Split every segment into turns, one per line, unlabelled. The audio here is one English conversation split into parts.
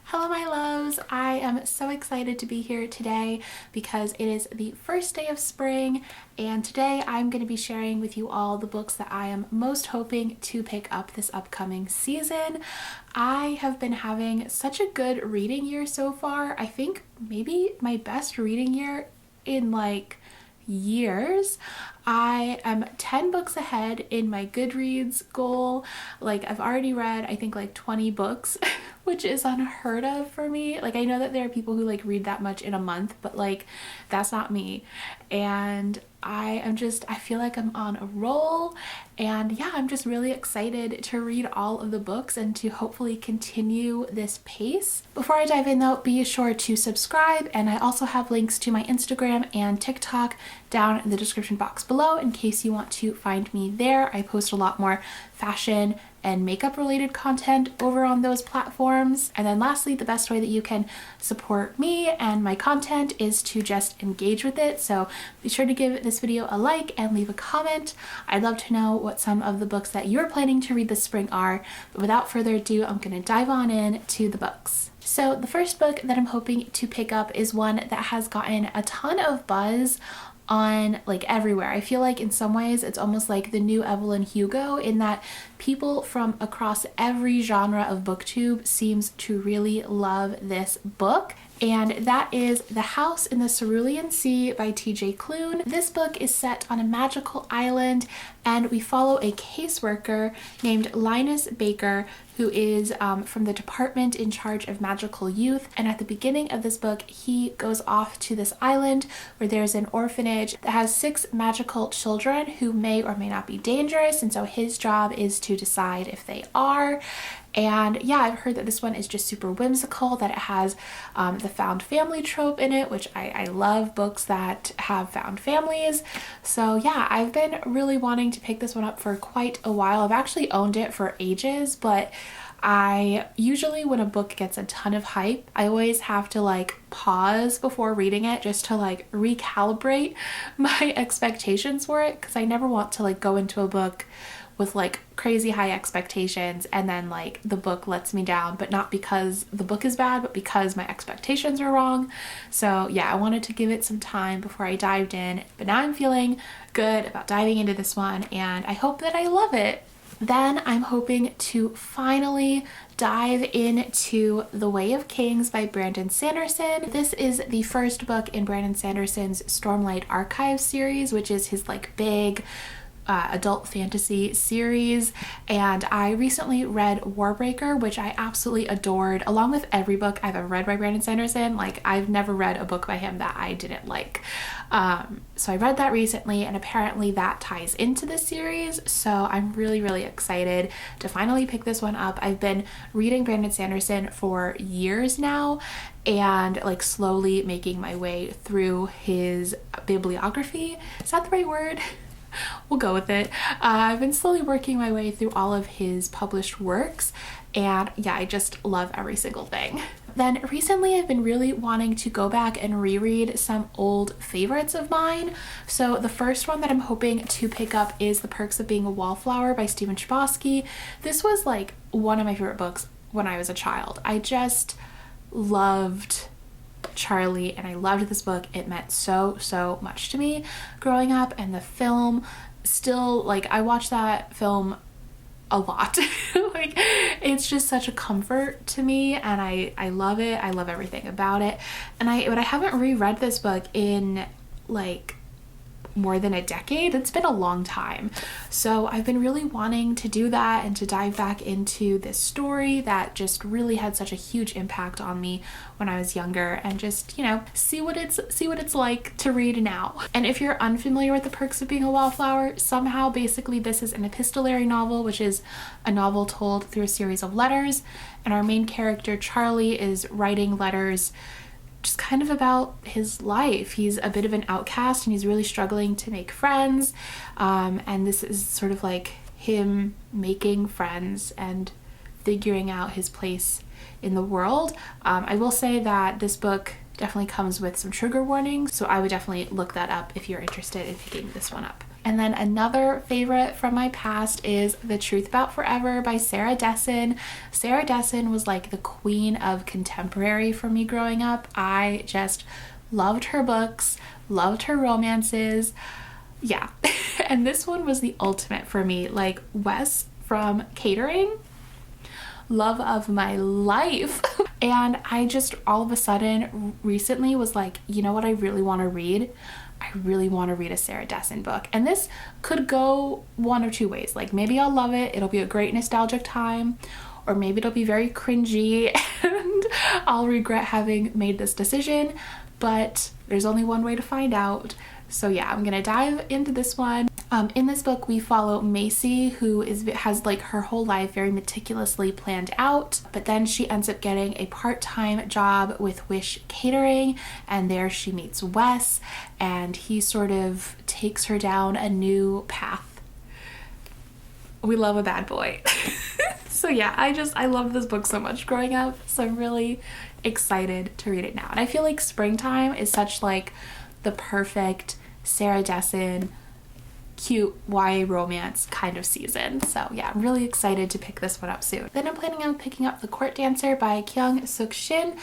Hello my loves! I am so excited to be here today because it is the first day of spring, and today I'm going to be sharing with you all the books that I am most hoping to pick up this upcoming season. I have been having such a good reading year so far. I think maybe my best reading year in like years. I am 10 books ahead in my Goodreads goal. Like, I've already read I think like 20 books which is unheard of for me. Like, I know that there are people who like read that much in a month, but like that's not me. And I feel like I'm on a roll, and yeah, I'm just really excited to read all of the books and to hopefully continue this pace. Before I dive in though, be sure to subscribe, and I also have links to my Instagram and TikTok down in the description box below in case you want to find me there. I post a lot more fashion and makeup related content over on those platforms. And then lastly, the best way that you can support me and my content is to just engage with it. So be sure to give this video a like and leave a comment. I'd love to know what some of the books that you're planning to read this spring are. But without further ado, I'm gonna dive on in to the books. So the first book that I'm hoping to pick up is one that has gotten a ton of buzz on like everywhere. I feel like in some ways it's almost like the new Evelyn Hugo, in that people from across every genre of booktube seems to really love this book. And that is The House in the Cerulean Sea by TJ Klune. This book is set on a magical island, and we follow a caseworker named Linus Baker, who is from the department in charge of magical youth. And at the beginning of this book, he goes off to this island where there's an orphanage that has 6 magical children who may or may not be dangerous, and so his job is to decide if they are. And yeah, I've heard that this one is just super whimsical, that it has the found family trope in it, which I love books that have found families. So yeah, I've been really wanting to pick this one up for quite a while. I've actually owned it for ages, but I usually, when a book gets a ton of hype, I always have to like pause before reading it just to like recalibrate my expectations for it, because I never want to like go into a book with like crazy high expectations and then like the book lets me down, but not because the book is bad, but because my expectations are wrong. So yeah, I wanted to give it some time before I dived in, but now I'm feeling good about diving into this one, and I hope that I love it. Then I'm hoping to finally dive into The Way of Kings by Brandon Sanderson. This is the first book in Brandon Sanderson's Stormlight Archive series, which is his like big adult fantasy series, and I recently read Warbreaker, which I absolutely adored, along with every book I've ever read by Brandon Sanderson. Like, I've never read a book by him that I didn't like. So I read that recently, and apparently that ties into this series, so I'm really excited to finally pick this one up. I've been reading Brandon Sanderson for years now, and like slowly making my way through his bibliography. Is that the right word? We'll go with it. I've been slowly working my way through all of his published works, and yeah, I just love every single thing. Then recently I've been really wanting to go back and reread some old favorites of mine. So the first one that I'm hoping to pick up is The Perks of Being a Wallflower by Stephen Chbosky. This was like one of my favorite books when I was a child. I just loved Charlie, and I loved this book. It meant so much to me growing up, and the film still, like, I watched that film a lot. Like, it's just such a comfort to me, and I love it. I love everything about it. And but I haven't reread this book in like more than a decade. It's been a long time. So I've been really wanting to do that and to dive back into this story that just really had such a huge impact on me when I was younger, and just, you know, see what it's like to read now. And if you're unfamiliar with The Perks of Being a Wallflower, somehow basically this is an epistolary novel, which is a novel told through a series of letters, and our main character Charlie is writing letters just kind of about his life. He's a bit of an outcast, and he's really struggling to make friends, and this is sort of like him making friends and figuring out his place in the world. I will say that this book definitely comes with some trigger warnings, so I would definitely look that up if you're interested in picking this one up. And then another favorite from my past is The Truth About Forever by Sarah Dessen. Sarah Dessen was like the queen of contemporary for me growing up. I just loved her books, loved her romances. Yeah. And this one was the ultimate for me. Like Wes from Catering, love of my life. And I just all of a sudden recently was like, you know what I really want to read? I really want to read a Sarah Dessen book. And this could go one of two ways. Like maybe I'll love it, it'll be a great nostalgic time, or maybe it'll be very cringy and I'll regret having made this decision, but there's only one way to find out. So yeah, I'm gonna dive into this one. In this book, we follow Macy, who has like her whole life very meticulously planned out, but then she ends up getting a part-time job with Wish Catering, and there she meets Wes, and he sort of takes her down a new path. We love a bad boy. So yeah, I love this book so much growing up, so I'm really excited to read it now. And I feel like springtime is such like the perfect Sarah Dessen cute YA romance kind of season. So yeah, I'm really excited to pick this one up soon. Then I'm planning on picking up The Court Dancer by Kyung Suk Shin.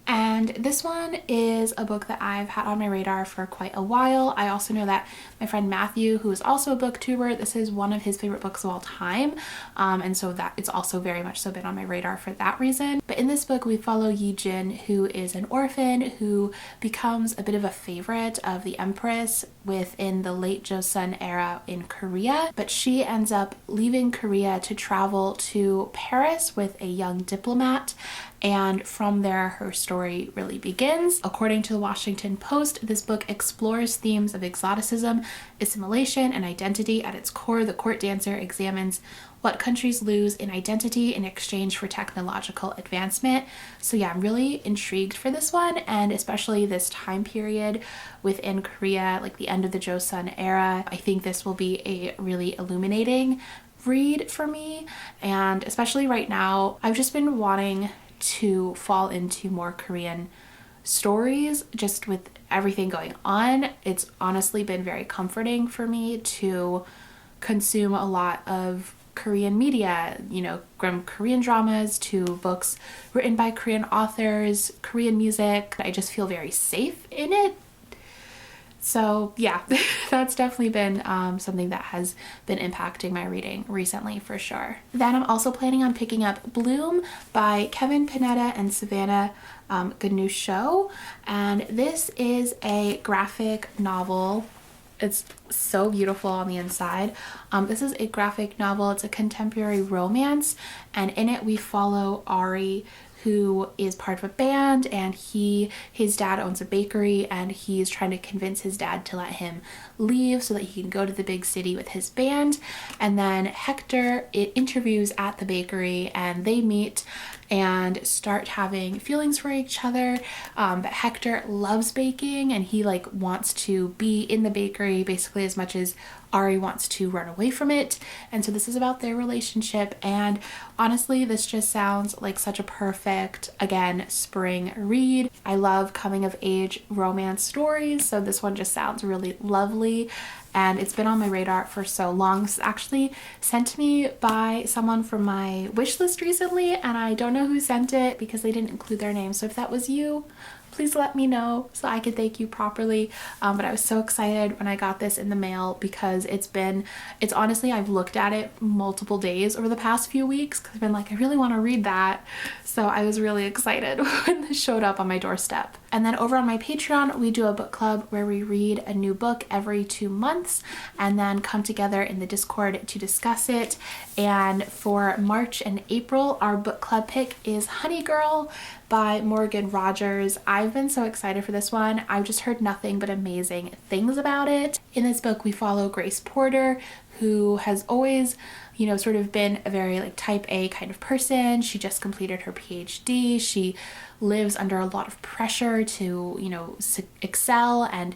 And this one is a book that I've had on my radar for quite a while. I also know that my friend Matthew, who is also a booktuber, this is one of his favorite books of all time. And so that it's also very much so been on my radar for that reason. But in this book, we follow Yi Jin, who is an orphan who becomes a bit of a favorite of the Empress within the late Joseon era in Korea. But she ends up leaving Korea to travel to Paris with a young diplomat. And from there, her story really begins. According to the Washington Post, this book explores themes of exoticism, assimilation, and identity. At its core, The Court Dancer examines what countries lose in identity in exchange for technological advancement. So yeah, I'm really intrigued for this one, and especially this time period within Korea, like the end of the Joseon era. I think this will be a really illuminating read for me, and especially right now, I've just been wanting to fall into more Korean stories just with everything going on. It's honestly been very comforting for me to consume a lot of Korean media, you know, from Korean dramas to books written by Korean authors, Korean music. I just feel very safe in it. So yeah, that's definitely been something that has been impacting my reading recently for sure. Then I'm also planning on picking up Bloom by Kevin Panetta and Savannah Ganucheau, and this is a graphic novel. It's so beautiful on the inside. This is a graphic novel. It's a contemporary romance, and in it we follow Ari, who is part of a band, and his dad owns a bakery, and he's trying to convince his dad to let him leave so that he can go to the big city with his band. And then Hector interviews at the bakery, and they meet and start having feelings for each other. But Hector loves baking, and he like wants to be in the bakery basically as much as Ari wants to run away from it. And so this is about their relationship, and honestly this just sounds like such a perfect, again, spring read. I love coming of age romance stories, so this one just sounds really lovely, and it's been on my radar for so long. This is actually sent to me by someone from my wish list recently, and I don't know who sent it because they didn't include their name. So if that was you, please let me know so I could thank you properly. But I was so excited when I got this in the mail because it's honestly, I've looked at it multiple days over the past few weeks because I've been like, I really want to read that. So I was really excited when this showed up on my doorstep. And then over on my Patreon, we do a book club where we read a new book every 2 months and then come together in the Discord to discuss it. And for March and April, our book club pick is Honey Girl by Morgan Rogers. I've been so excited for this one. I've just heard nothing but amazing things about it. In this book, we follow Grace Porter, who has always, you know, sort of been a very like type A kind of person. She just completed her PhD. She lives under a lot of pressure to, you know, excel and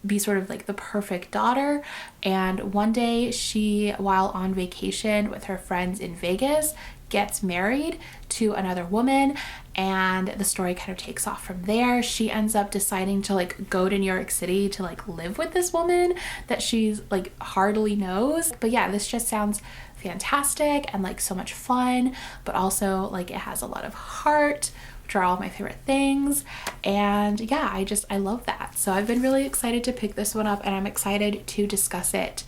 be sort of like the perfect daughter. And one day she, while on vacation with her friends in Vegas, gets married to another woman, and the story kind of takes off from there. She ends up deciding to like go to New York City to like live with this woman that she's like hardly knows. But yeah, this just sounds fantastic and like so much fun, but also like it has a lot of heart, which are all my favorite things. And yeah, I love that. So I've been really excited to pick this one up, and I'm excited to discuss it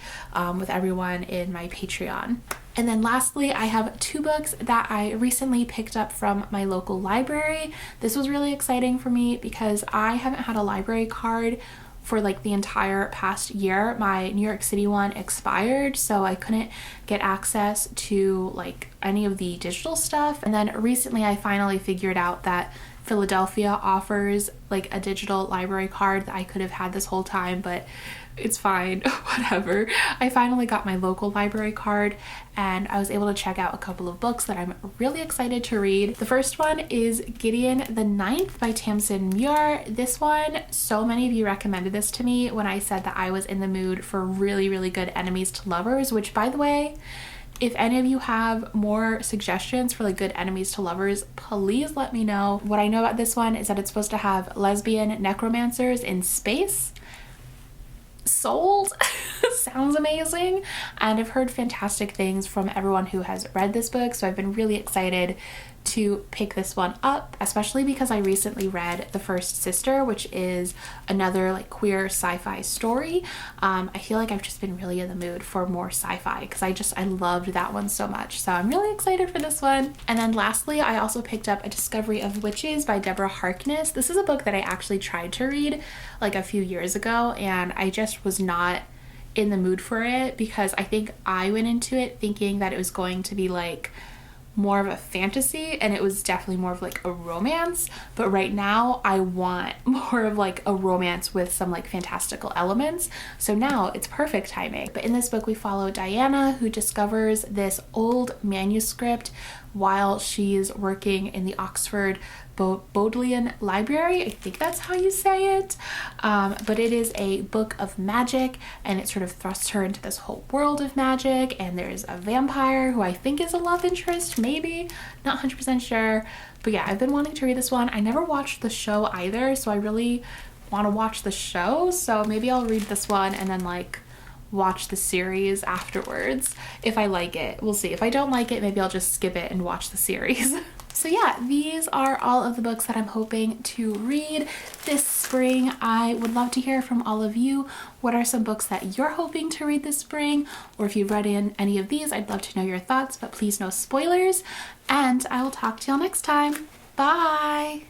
with everyone in my Patreon. And then lastly, I have 2 books that I recently picked up from my local library. This was really exciting for me because I haven't had a library card for like the entire past year. My New York City one expired, so I couldn't get access to like any of the digital stuff. And then recently I finally figured out that Philadelphia offers like a digital library card that I could have had this whole time, but it's fine, whatever. I finally got my local library card, and I was able to check out a couple of books that I'm really excited to read. The first one is Gideon the Ninth by Tamsin Muir. This one, so many of you recommended this to me when I said that I was in the mood for really, really good enemies to lovers, which by the way, if any of you have more suggestions for like good enemies to lovers, please let me know. What I know about this one is that it's supposed to have lesbian necromancers in space. Sold. Sounds amazing, and I've heard fantastic things from everyone who has read this book, so I've been really excited to pick this one up, especially because I recently read The First Sister, which is another like queer sci-fi story. I feel like I've just been really in the mood for more sci-fi because I loved that one so much, so I'm really excited for this one. And then lastly, I also picked up A Discovery of Witches by Deborah Harkness. This is a book that I actually tried to read like a few years ago, and I just was not in the mood for it because I think I went into it thinking that it was going to be like more of a fantasy, and it was definitely more of like a romance. But right now I want more of like a romance with some like fantastical elements, so now it's perfect timing. But in this book we follow Diana, who discovers this old manuscript while she's working in the Oxford Bodleian Library. I think that's how you say it. But it is a book of magic, and it sort of thrusts her into this whole world of magic, and there's a vampire who I think is a love interest, maybe, not 100% sure. But yeah, I've been wanting to read this one. I never watched the show either, so I really want to watch the show, so maybe I'll read this one and then like watch the series afterwards if I like it. We'll see. If I don't like it, maybe I'll just skip it and watch the series. So yeah, these are all of the books that I'm hoping to read this spring. I would love to hear from all of you. What are some books that you're hoping to read this spring? Or if you've read in any of these, I'd love to know your thoughts, but please no spoilers. And I will talk to y'all next time. Bye!